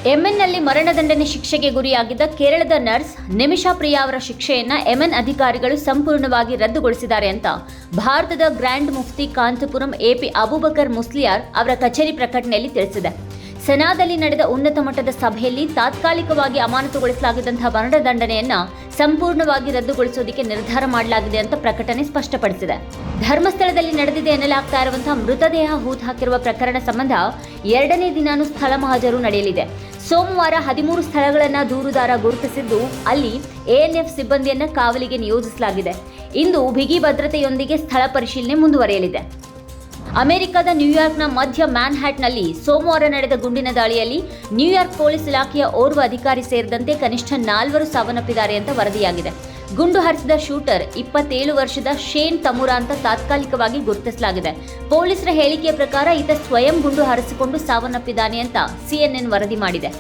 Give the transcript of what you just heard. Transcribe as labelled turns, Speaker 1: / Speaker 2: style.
Speaker 1: ಯೆಮೆನ್ನಲ್ಲಿ ಮರಣದಂಡನೆ ಶಿಕ್ಷೆಗೆ ಗುರಿಯಾಗಿದ್ದ ಕೇರಳದ ನರ್ಸ್ ನಿಮಿಷಾ ಪ್ರಿಯಾ ಅವರ ಶಿಕ್ಷೆಯನ್ನ ಯೆಮೆನ್ ಅಧಿಕಾರಿಗಳು ಸಂಪೂರ್ಣವಾಗಿ ರದ್ದುಗೊಳಿಸಿದ್ದಾರೆ ಅಂತ ಭಾರತದ ಗ್ರ್ಯಾಂಡ್ ಮುಫ್ತಿ ಕಾಂತಪುರಂ ಎಪಿ ಅಬೂಬಕರ್ ಮುಸ್ಲಿಯಾರ್ ಅವರ ಕಚೇರಿ ಪ್ರಕಟಣೆಯಲ್ಲಿ ತಿಳಿಸಿದೆ. ಸನಾದಲ್ಲಿ ನಡೆದ ಉನ್ನತ ಮಟ್ಟದ ಸಭೆಯಲ್ಲಿ ತಾತ್ಕಾಲಿಕವಾಗಿ ಅಮಾನತುಗೊಳಿಸಲಾಗಿದ್ದಂತಹ ಮರಣದಂಡನೆಯನ್ನ ಸಂಪೂರ್ಣವಾಗಿ ರದ್ದುಗೊಳಿಸುವುದಕ್ಕೆ ನಿರ್ಧಾರ ಮಾಡಲಾಗಿದೆ ಅಂತ ಪ್ರಕಟಣೆ ಸ್ಪಷ್ಟಪಡಿಸಿದೆ. ಧರ್ಮಸ್ಥಳದಲ್ಲಿ ನಡೆದಿದೆ ಎನ್ನಲಾಗ್ತಾ ಇರುವಂತಹ ಮೃತದೇಹ ಹೂತು ಹಾಕಿರುವ ಪ್ರಕರಣ ಸಂಬಂಧ 2ನೇ ದಿನಾನೂ ಸ್ಥಳ ಮಹಜರು ನಡೆಯಲಿದೆ. ಸೋಮವಾರ 13 ಸ್ಥಳಗಳನ್ನು ದೂರುದಾರ ಗುರುತಿಸಿದ್ದು ಅಲ್ಲಿ ಎಎನ್ಎಫ್ ಸಿಬ್ಬಂದಿಯನ್ನ ಕಾವಲಿಗೆ ನಿಯೋಜಿಸಲಾಗಿದೆ. ಇಂದು ಬಿಗಿ ಭದ್ರತೆಯೊಂದಿಗೆ ಸ್ಥಳ ಪರಿಶೀಲನೆ ಮುಂದುವರಿಯಲಿದೆ. ಅಮೆರಿಕದ ನ್ಯೂಯಾರ್ಕ್ನ ಮಧ್ಯ ಮ್ಯಾನ್ಹ್ಯಾಟ್ನಲ್ಲಿ ಸೋಮವಾರ ನಡೆದ ಗುಂಡಿನ ದಾಳಿಯಲ್ಲಿ ನ್ಯೂಯಾರ್ಕ್ ಪೊಲೀಸ್ ಇಲಾಖೆಯ ಓರ್ವ ಅಧಿಕಾರಿ ಸೇರಿದಂತೆ ಕನಿಷ್ಠ 4 ಸಾವನ್ನಪ್ಪಿದ್ದಾರೆ ಅಂತ ವರದಿಯಾಗಿದೆ. ಗುಂಡು ಹಾರಿಸಿದ ಶೂಟರ್ 27 ವರ್ಷದ ಶೇನ್ ತಮುರಾ ಅಂತ ತಾತ್ಕಾಲಿಕವಾಗಿ ಗುರುತಿಸಲಾಗಿದೆ. ಪೊಲೀಸರ ಹೇಳಿಕೆಯ ಪ್ರಕಾರ ಈತ ಸ್ವಯಂ ಗುಂಡು ಹಾರಿಸಿಕೊಂಡು ಸಾವನ್ನಪ್ಪಿದ್ದಾನೆ ಅಂತ CNN ವರದಿ ಮಾಡಿದೆ.